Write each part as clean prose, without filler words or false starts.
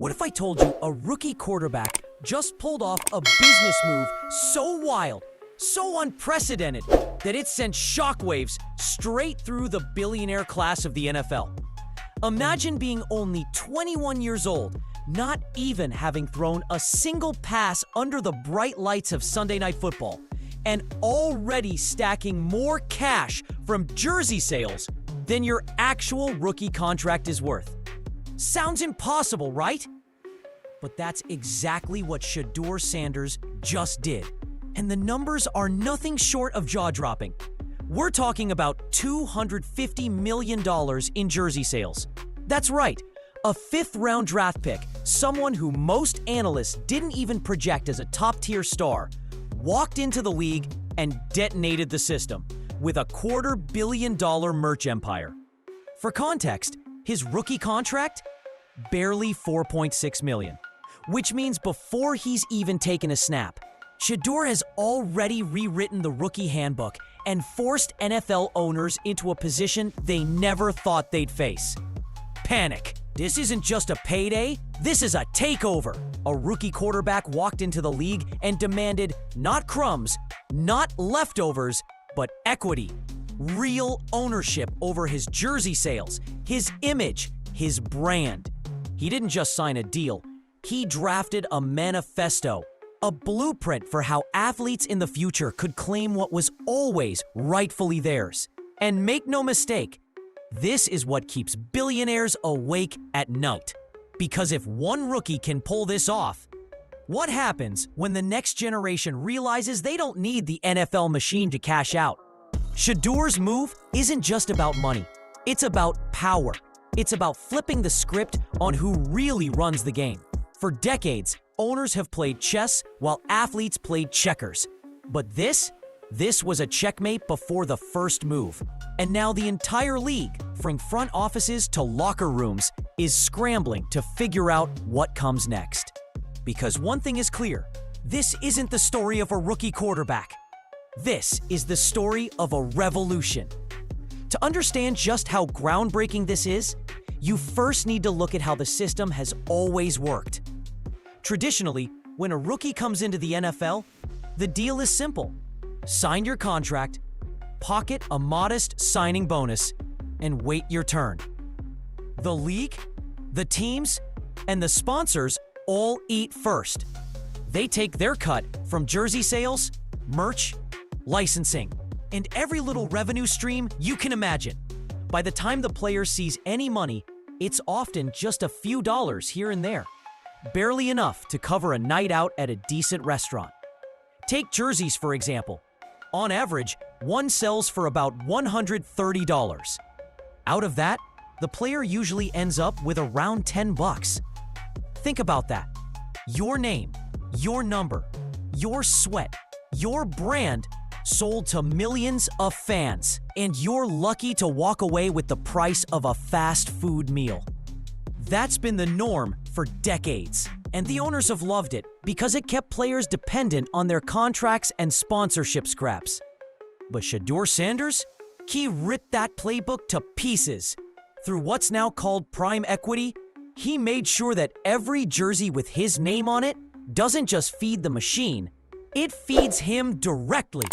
What if I told you a rookie quarterback just pulled off a business move so wild, so unprecedented, that it sent shockwaves straight through the billionaire class of the NFL? Imagine being only 21 years old, not even having thrown a single pass under the bright lights of Sunday Night Football, and already stacking more cash from jersey sales than your actual rookie contract is worth. Sounds impossible, right? But that's exactly what Shedeur Sanders just did. And the numbers are nothing short of jaw-dropping. We're talking about $250 million in jersey sales. That's right, a fifth-round draft pick, someone who most analysts didn't even project as a top-tier star, walked into the league and detonated the system with a $250 million merch empire. For context, his rookie contract? Barely $4.6 million, which means before he's even taken a snap, Shedeur has already rewritten the rookie handbook and forced NFL owners into a position they never thought they'd face. Panic. This isn't just a payday, this is a takeover. A rookie quarterback walked into the league and demanded not crumbs, not leftovers, but equity. Real ownership over his jersey sales, his image, his brand. He didn't just sign a deal, he drafted a manifesto, a blueprint for how athletes in the future could claim what was always rightfully theirs. And make no mistake, this is what keeps billionaires awake at night. Because if one rookie can pull this off, what happens when the next generation realizes they don't need the NFL machine to cash out? Shedeur's move isn't just about money, it's about power. It's about flipping the script on who really runs the game. For decades, owners have played chess while athletes played checkers. But this was a checkmate before the first move. And now the entire league, from front offices to locker rooms, is scrambling to figure out what comes next. Because one thing is clear, this isn't the story of a rookie quarterback. This is the story of a revolution. To understand just how groundbreaking this is, you first need to look at how the system has always worked. Traditionally, when a rookie comes into the NFL, the deal is simple. Sign your contract, pocket a modest signing bonus, and wait your turn. The league, the teams, and the sponsors all eat first. They take their cut from jersey sales, merch, licensing, and every little revenue stream you can imagine. By the time the player sees any money, it's often just a few dollars here and there, barely enough to cover a night out at a decent restaurant. Take jerseys, for example. On average, one sells for about $130. Out of that, the player usually ends up with around $10. Think about that. Your name, your number, your sweat, your brand sold to millions of fans, and you're lucky to walk away with the price of a fast food meal. That's been the norm for decades, and the owners have loved it because it kept players dependent on their contracts and sponsorship scraps. But Shedeur Sanders? He ripped that playbook to pieces. Through what's now called prime equity, he made sure that every jersey with his name on it doesn't just feed the machine, it feeds him directly.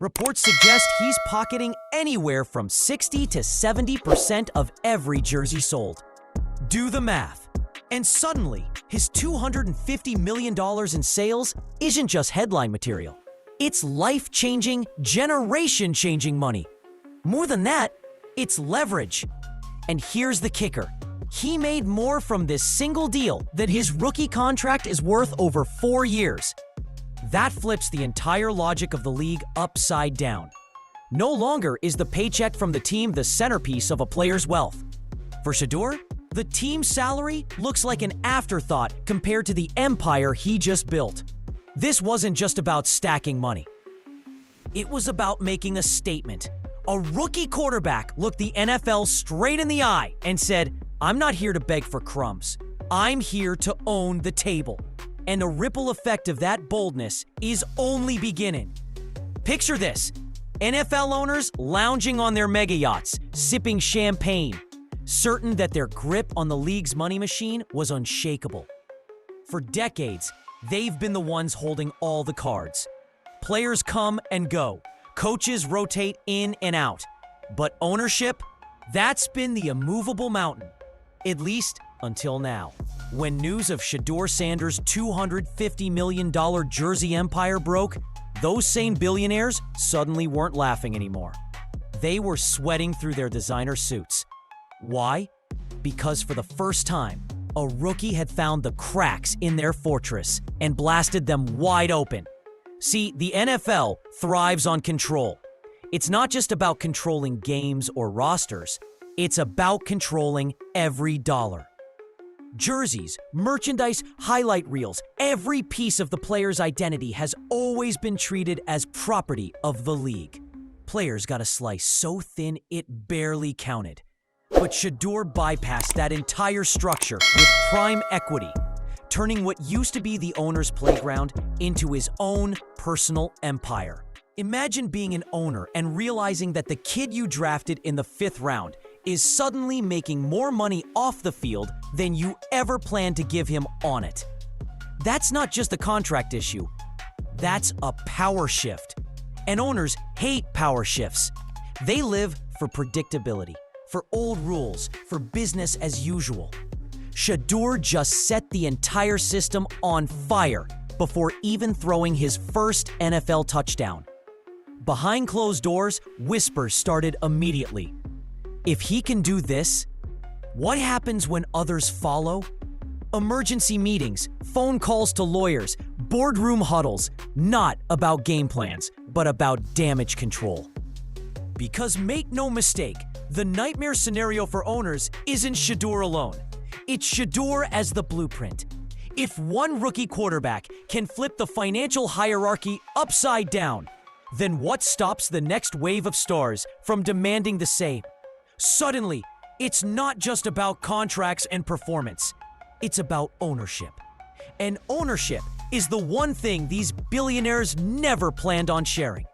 Reports suggest he's pocketing anywhere from 60 to 70% of every jersey sold. Do the math. And suddenly, his $250 million in sales isn't just headline material. It's life-changing, generation-changing money. More than that, it's leverage. And here's the kicker. He made more from this single deal than his rookie contract is worth over 4 years. That flips the entire logic of the league upside down. No longer is the paycheck from the team the centerpiece of a player's wealth. For Shedeur, the team's salary looks like an afterthought compared to the empire he just built. This wasn't just about stacking money. It was about making a statement. A rookie quarterback looked the NFL straight in the eye and said, "I'm not here to beg for crumbs. I'm here to own the table." And the ripple effect of that boldness is only beginning. Picture this: NFL owners lounging on their mega yachts, sipping champagne, certain that their grip on the league's money machine was unshakable. For decades, they've been the ones holding all the cards. Players come and go. Coaches rotate in and out. But ownership? That's been the immovable mountain. At least until now. When news of Shedeur Sanders' $250 million jersey empire broke, those same billionaires suddenly weren't laughing anymore. They were sweating through their designer suits. Why? Because for the first time, a rookie had found the cracks in their fortress and blasted them wide open. See, the NFL thrives on control. It's not just about controlling games or rosters. It's about controlling every dollar. Jerseys, merchandise, highlight reels, every piece of the player's identity has always been treated as property of the league. Players got a slice so thin it barely counted. But Shedeur bypassed that entire structure with prime equity, turning what used to be the owner's playground into his own personal empire. Imagine being an owner and realizing that the kid you drafted in the 5th round is suddenly making more money off the field than you ever planned to give him on it. That's not just a contract issue. That's a power shift. And owners hate power shifts. They live for predictability, for old rules, for business as usual. Shedeur just set the entire system on fire before even throwing his first NFL touchdown. Behind closed doors, whispers started immediately. If he can do this, what happens when others follow? Emergency meetings, phone calls to lawyers, boardroom huddles, not about game plans, but about damage control. Because make no mistake, the nightmare scenario for owners isn't Shedeur alone. It's Shedeur as the blueprint. If one rookie quarterback can flip the financial hierarchy upside down, then what stops the next wave of stars from demanding the same? Suddenly, it's not just about contracts and performance. It's about ownership. And ownership is the one thing these billionaires never planned on sharing.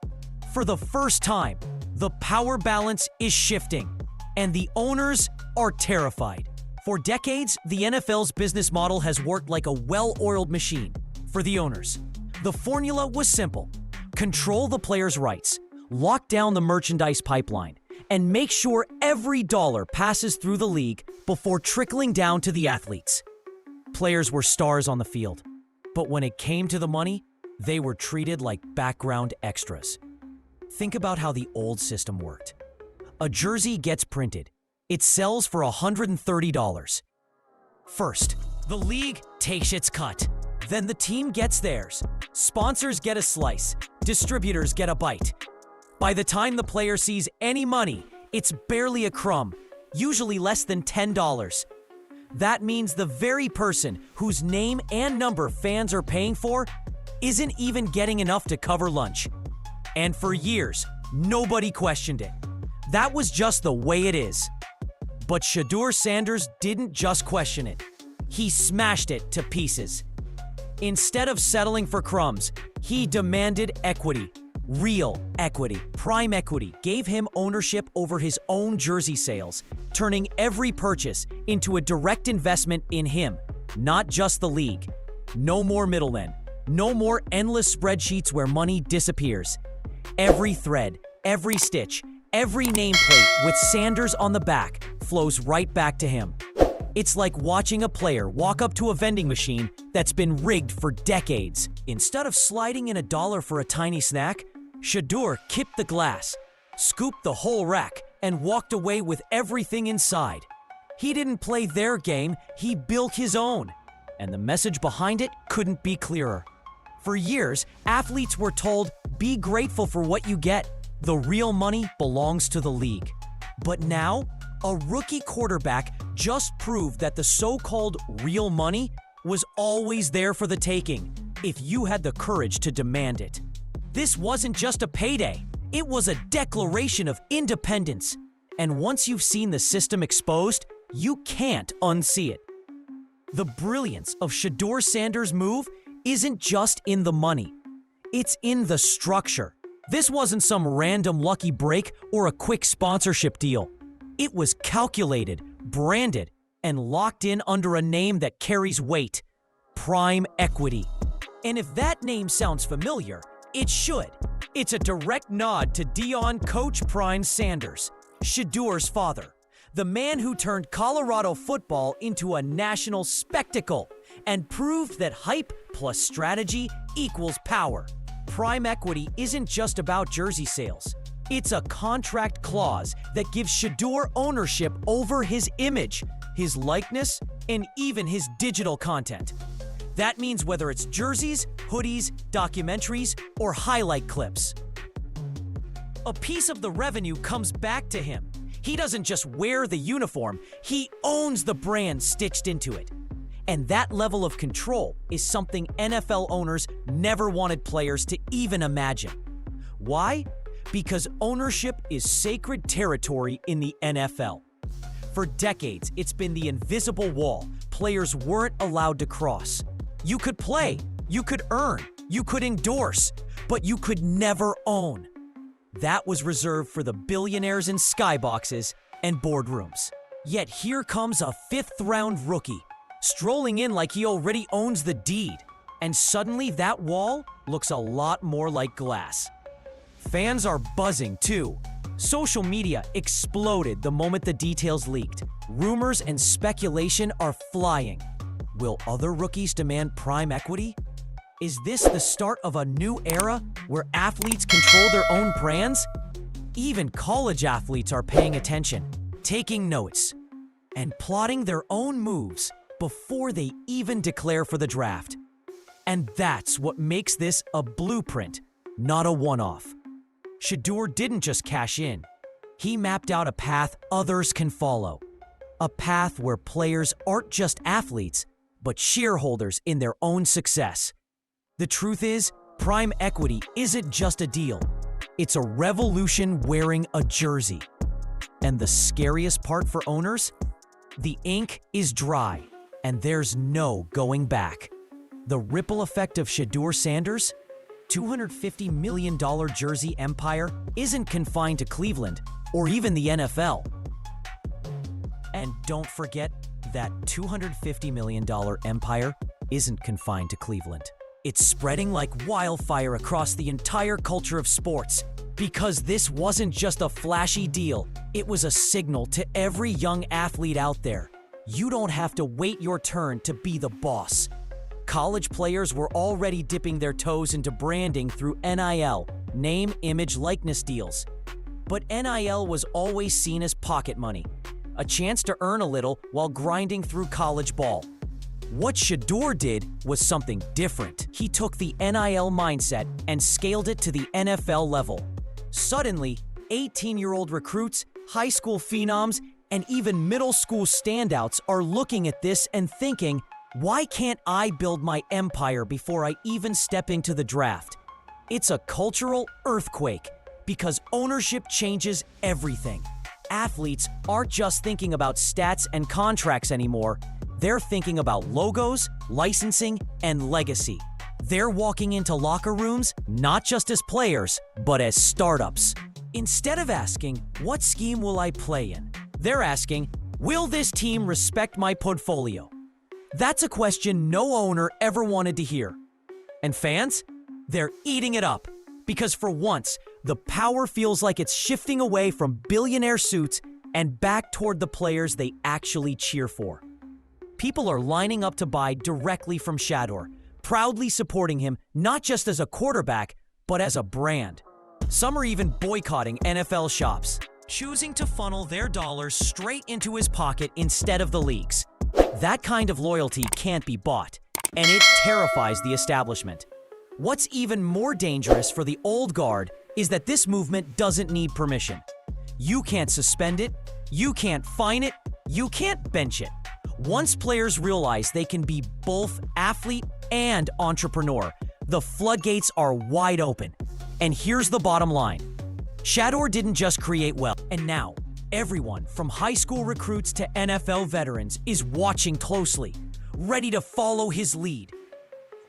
For the first time, the power balance is shifting, and the owners are terrified. For decades, the NFL's business model has worked like a well-oiled machine. For the owners, the formula was simple. Control the players' rights, lock down the merchandise pipeline, and make sure every dollar passes through the league before trickling down to the athletes. Players were stars on the field, but when it came to the money, they were treated like background extras. Think about how the old system worked. A jersey gets printed. It sells for $130. First, the league takes its cut. Then the team gets theirs. Sponsors get a slice. Distributors get a bite. By the time the player sees any money, it's barely a crumb, usually less than $10. That means the very person whose name and number fans are paying for isn't even getting enough to cover lunch. And for years, nobody questioned it. That was just the way it is. But Shedeur Sanders didn't just question it. He smashed it to pieces. Instead of settling for crumbs, he demanded equity. Real equity, prime equity, gave him ownership over his own jersey sales, turning every purchase into a direct investment in him, not just the league. No more middlemen. No more endless spreadsheets where money disappears. Every thread, every stitch, every nameplate with Sanders on the back flows right back to him. It's like watching a player walk up to a vending machine that's been rigged for decades. Instead of sliding in $1 for a tiny snack, Shedeur kicked the glass, scooped the whole rack, and walked away with everything inside. He didn't play their game, he built his own. And the message behind it couldn't be clearer. For years, athletes were told, be grateful for what you get. The real money belongs to the league. But now, a rookie quarterback just proved that the so-called real money was always there for the taking, if you had the courage to demand it. This wasn't just a payday, it was a declaration of independence. And once you've seen the system exposed, you can't unsee it. The brilliance of Shedeur Sanders' move isn't just in the money, it's in the structure. This wasn't some random lucky break or a quick sponsorship deal. It was calculated, branded, and locked in under a name that carries weight: Prime Equity. And if that name sounds familiar, it should. It's a direct nod to Deion Coach Prime Sanders, Shedeur's father, the man who turned Colorado football into a national spectacle and proved that hype plus strategy equals power. Prime Equity isn't just about jersey sales. It's a contract clause that gives Shedeur ownership over his image, his likeness, and even his digital content. That means whether it's jerseys, hoodies, documentaries, or highlight clips, a piece of the revenue comes back to him. He doesn't just wear the uniform, he owns the brand stitched into it. And that level of control is something NFL owners never wanted players to even imagine. Why? Because ownership is sacred territory in the NFL. For decades, it's been the invisible wall players weren't allowed to cross. You could play, you could earn, you could endorse, but you could never own. That was reserved for the billionaires in skyboxes and boardrooms. Yet here comes a fifth-round rookie, strolling in like he already owns the deed, and suddenly that wall looks a lot more like glass. Fans are buzzing too. Social media exploded the moment the details leaked. Rumors and speculation are flying. Will other rookies demand prime equity? Is this the start of a new era where athletes control their own brands? Even college athletes are paying attention, taking notes, and plotting their own moves before they even declare for the draft. And that's what makes this a blueprint, not a one-off. Shedeur didn't just cash in. He mapped out a path others can follow. A path where players aren't just athletes, but shareholders in their own success. The truth is, Prime Equity isn't just a deal. It's a revolution wearing a jersey. And the scariest part for owners? The ink is dry, and there's no going back. The ripple effect of Shedeur Sanders' $250 million jersey empire isn't confined to Cleveland or even the NFL. And don't forget that $250 million empire isn't confined to Cleveland. It's spreading like wildfire across the entire culture of sports, because this wasn't just a flashy deal, it was a signal to every young athlete out there. You don't have to wait your turn to be the boss. College players were already dipping their toes into branding through NIL, name, image, likeness deals. But NIL was always seen as pocket money, a chance to earn a little while grinding through college ball. What Shedeur did was something different. He took the NIL mindset and scaled it to the NFL level. Suddenly, 18-year-old recruits, high school phenoms, and even middle school standouts are looking at this and thinking, why can't I build my empire before I even step into the draft? It's a cultural earthquake because ownership changes everything. Athletes aren't just thinking about stats and contracts anymore. They're thinking about logos, licensing, and legacy. They're walking into locker rooms not just as players, but as startups. Instead of asking, what scheme will I play in? They're asking, will this team respect my portfolio? That's a question no owner ever wanted to hear. And fans? They're eating it up. Because for once, the power feels like it's shifting away from billionaire suits and back toward the players they actually cheer for. People are lining up to buy directly from Shedeur, proudly supporting him not just as a quarterback, but as a brand. Some are even boycotting NFL shops, choosing to funnel their dollars straight into his pocket instead of the league's. That kind of loyalty can't be bought, and it terrifies the establishment. What's even more dangerous for the old guard is that this movement doesn't need permission. You can't suspend it, you can't fine it, you can't bench it. Once players realize they can be both athlete and entrepreneur, the floodgates are wide open. And here's the bottom line. Shedeur didn't just create wealth, and now everyone from high school recruits to NFL veterans is watching closely, ready to follow his lead.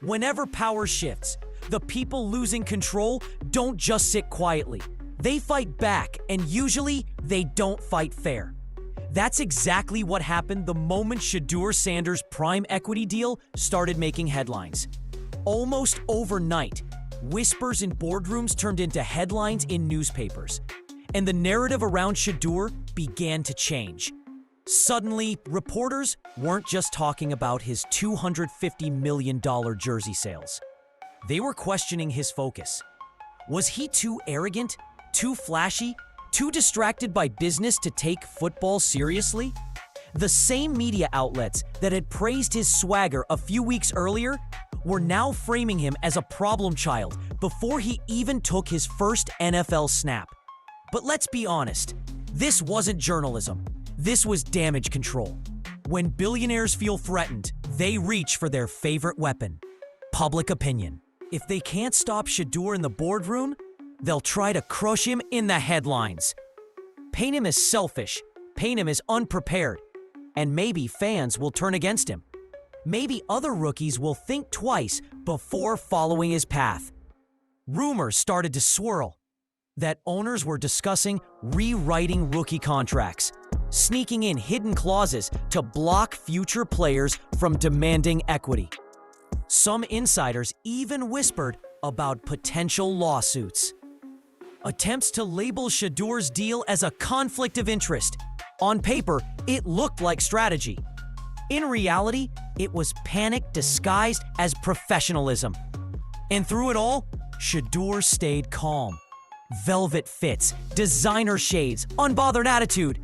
Whenever power shifts, the people losing control don't just sit quietly. They fight back, and usually they don't fight fair. That's exactly what happened the moment Shedeur Sanders' prime equity deal started making headlines. Almost overnight, whispers in boardrooms turned into headlines in newspapers, and the narrative around Shedeur began to change. Suddenly, reporters weren't just talking about his $250 million jersey sales. They were questioning his focus. Was he too arrogant, too flashy, too distracted by business to take football seriously? The same media outlets that had praised his swagger a few weeks earlier were now framing him as a problem child before he even took his first NFL snap. But let's be honest, this wasn't journalism. This was damage control. When billionaires feel threatened, they reach for their favorite weapon: public opinion. If they can't stop Shedeur in the boardroom, they'll try to crush him in the headlines. Paint him as selfish, paint him as unprepared, and maybe fans will turn against him. Maybe other rookies will think twice before following his path. Rumors started to swirl that owners were discussing rewriting rookie contracts, sneaking in hidden clauses to block future players from demanding equity. Some insiders even whispered about potential lawsuits. Attempts to label Shedeur's deal as a conflict of interest. On paper, it looked like strategy. In reality, it was panic disguised as professionalism. And through it all, Shedeur stayed calm. Velvet fits, designer shades, unbothered attitude.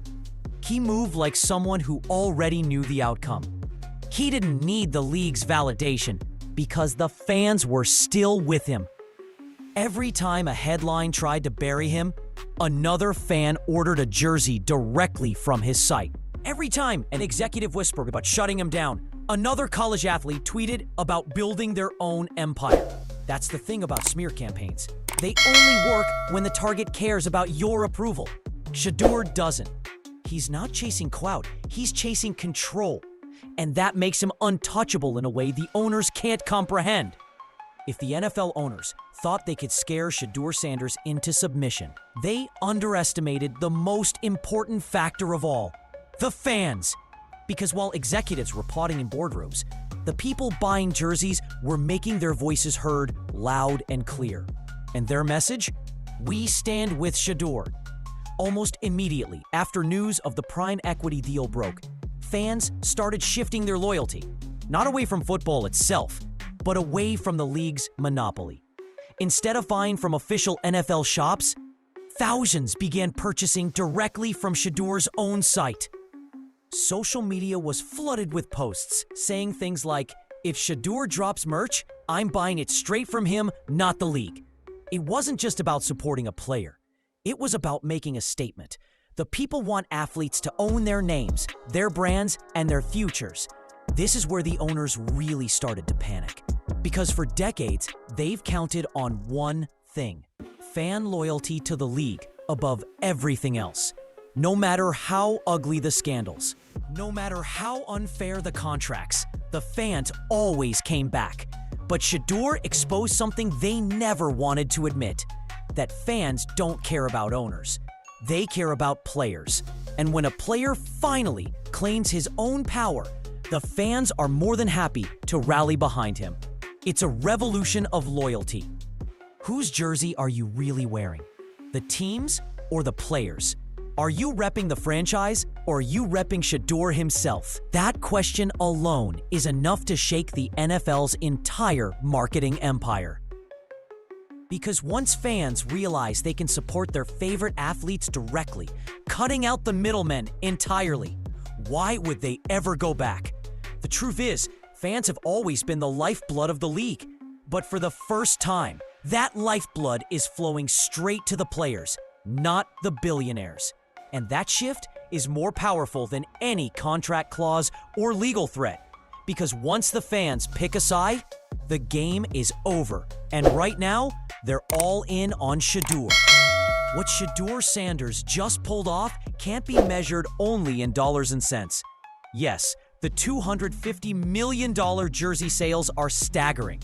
He moved like someone who already knew the outcome. He didn't need the league's validation because the fans were still with him. Every time a headline tried to bury him, another fan ordered a jersey directly from his site. Every time an executive whispered about shutting him down, another college athlete tweeted about building their own empire. That's the thing about smear campaigns. They only work when the target cares about your approval. Shedeur doesn't. He's not chasing clout, he's chasing control. And that makes him untouchable in a way the owners can't comprehend. If the NFL owners thought they could scare Shedeur Sanders into submission, they underestimated the most important factor of all: the fans. Because while executives were plotting in boardrooms, the people buying jerseys were making their voices heard loud and clear. And their message? We stand with Shedeur. Almost immediately after news of the prime equity deal broke, fans started shifting their loyalty, not away from football itself, but away from the league's monopoly. Instead of buying from official NFL shops, thousands began purchasing directly from Shedeur's own site. Social media was flooded with posts saying things like, "If Shedeur drops merch, I'm buying it straight from him, not the league." It wasn't just about supporting a player. It was about making a statement. The people want athletes to own their names, their brands, and their futures. This is where the owners really started to panic. Because for decades, they've counted on one thing: fan loyalty to the league above everything else. No matter how ugly the scandals, no matter how unfair the contracts, the fans always came back. But Shedeur exposed something they never wanted to admit: that fans don't care about owners. They care about players. And when a player finally claims his own power, the fans are more than happy to rally behind him. It's a revolution of loyalty. Whose jersey are you really wearing? The team's or the players'? Are you repping the franchise, or are you repping Shedeur himself? That question alone is enough to shake the NFL's entire marketing empire. Because once fans realize they can support their favorite athletes directly, cutting out the middlemen entirely, why would they ever go back? The truth is, fans have always been the lifeblood of the league. But for the first time, that lifeblood is flowing straight to the players, not the billionaires. And that shift is more powerful than any contract clause or legal threat. Because once the fans pick a side, the game is over. And right now, they're all in on Shedeur. What Shedeur Sanders just pulled off can't be measured only in dollars and cents. Yes, the $250 million jersey sales are staggering.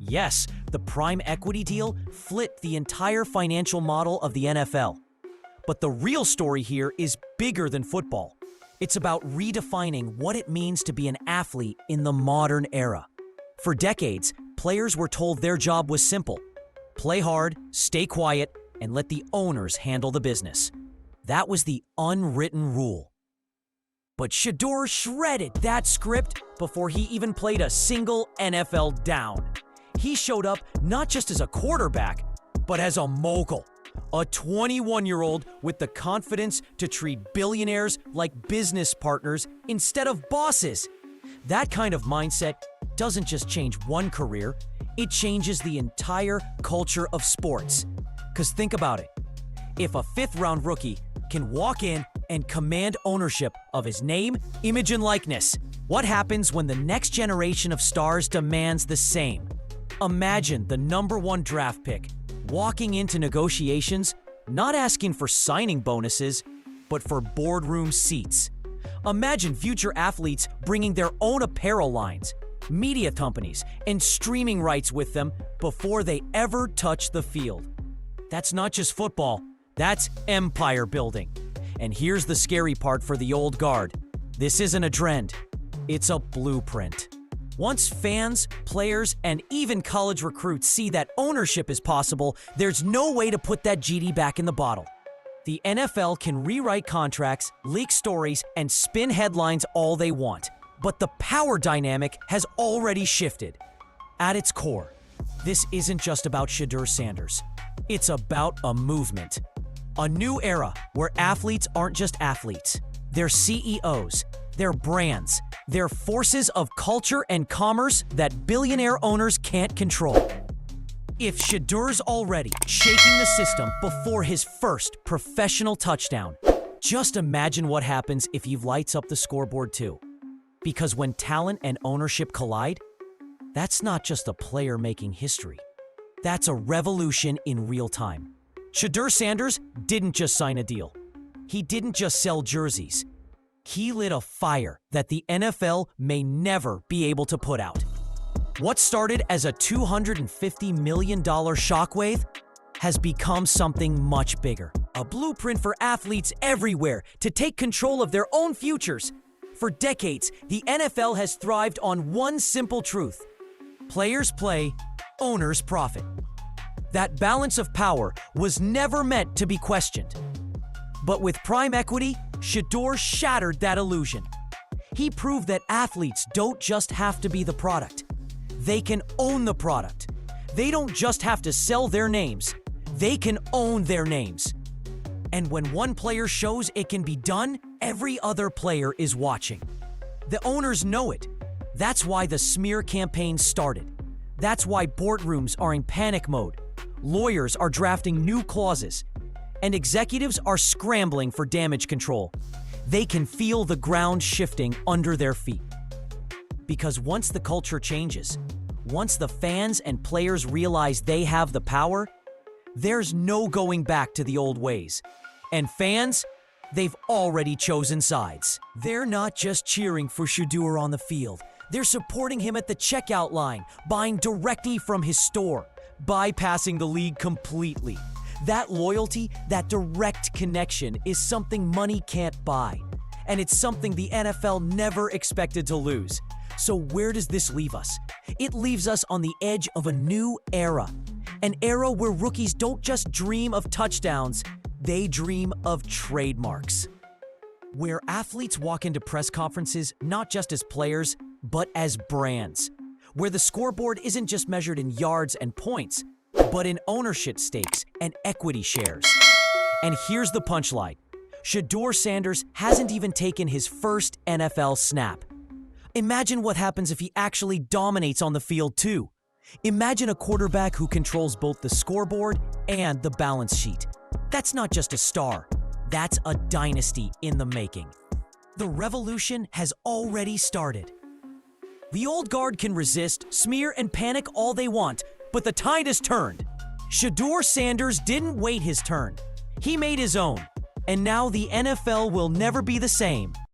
Yes, the prime equity deal flipped the entire financial model of the NFL. But the real story here is bigger than football. It's about redefining what it means to be an athlete in the modern era. For decades, players were told their job was simple: play hard, stay quiet, and let the owners handle the business. That was the unwritten rule. But Shedeur shredded that script before he even played a single NFL down. He showed up not just as a quarterback, but as a mogul. A 21-year-old with the confidence to treat billionaires like business partners instead of bosses. That kind of mindset doesn't just change one career, it changes the entire culture of sports. Because think about it. If a fifth-round rookie can walk in and command ownership of his name, image, and likeness, what happens when the next generation of stars demands the same? Imagine the #1 draft pick walking into negotiations, not asking for signing bonuses, but for boardroom seats. Imagine future athletes bringing their own apparel lines, media companies, and streaming rights with them before they ever touch the field. That's not just football, that's empire building. And here's the scary part for the old guard. This isn't a trend, it's a blueprint. Once fans, players, and even college recruits see that ownership is possible, there's no way to put that GD back in the bottle. The NFL can rewrite contracts, leak stories, and spin headlines all they want. But the power dynamic has already shifted. At its core, this isn't just about Shedeur Sanders. It's about a movement. A new era where athletes aren't just athletes. They're CEOs, they're brands, they're forces of culture and commerce that billionaire owners can't control. If Shedeur's already shaking the system before his first professional touchdown, just imagine what happens if he lights up the scoreboard too. Because when talent and ownership collide, that's not just a player making history. That's a revolution in real time. Shedeur Sanders didn't just sign a deal. He didn't just sell jerseys. He lit a fire that the NFL may never be able to put out. What started as a $250 million shockwave has become something much bigger. A blueprint for athletes everywhere to take control of their own futures. For decades, the NFL has thrived on one simple truth: players play, owners profit. That balance of power was never meant to be questioned. But with prime equity, Shedeur shattered that illusion. He proved that athletes don't just have to be the product. They can own the product. They don't just have to sell their names. They can own their names. And when one player shows it can be done, every other player is watching. The owners know it. That's why the smear campaign started. That's why boardrooms are in panic mode. Lawyers are drafting new clauses. And executives are scrambling for damage control. They can feel the ground shifting under their feet. Because once the culture changes, once the fans and players realize they have the power, there's no going back to the old ways. And fans, they've already chosen sides. They're not just cheering for Shedeur on the field. They're supporting him at the checkout line, buying directly from his store, bypassing the league completely. That loyalty, that direct connection is something money can't buy. And it's something the NFL never expected to lose. So where does this leave us? It leaves us on the edge of a new era. An era where rookies don't just dream of touchdowns, they dream of trademarks. Where athletes walk into press conferences not just as players, but as brands. Where the scoreboard isn't just measured in yards and points, but in ownership stakes and equity shares. And here's the punchline. Shedeur Sanders hasn't even taken his first NFL snap. Imagine what happens if he actually dominates on the field too. Imagine a quarterback who controls both the scoreboard and the balance sheet. That's not just a star. That's a dynasty in the making. The revolution has already started. The old guard can resist, smear, and panic all they want, but the tide has turned. Shedeur Sanders didn't wait his turn. He made his own. And now the NFL will never be the same.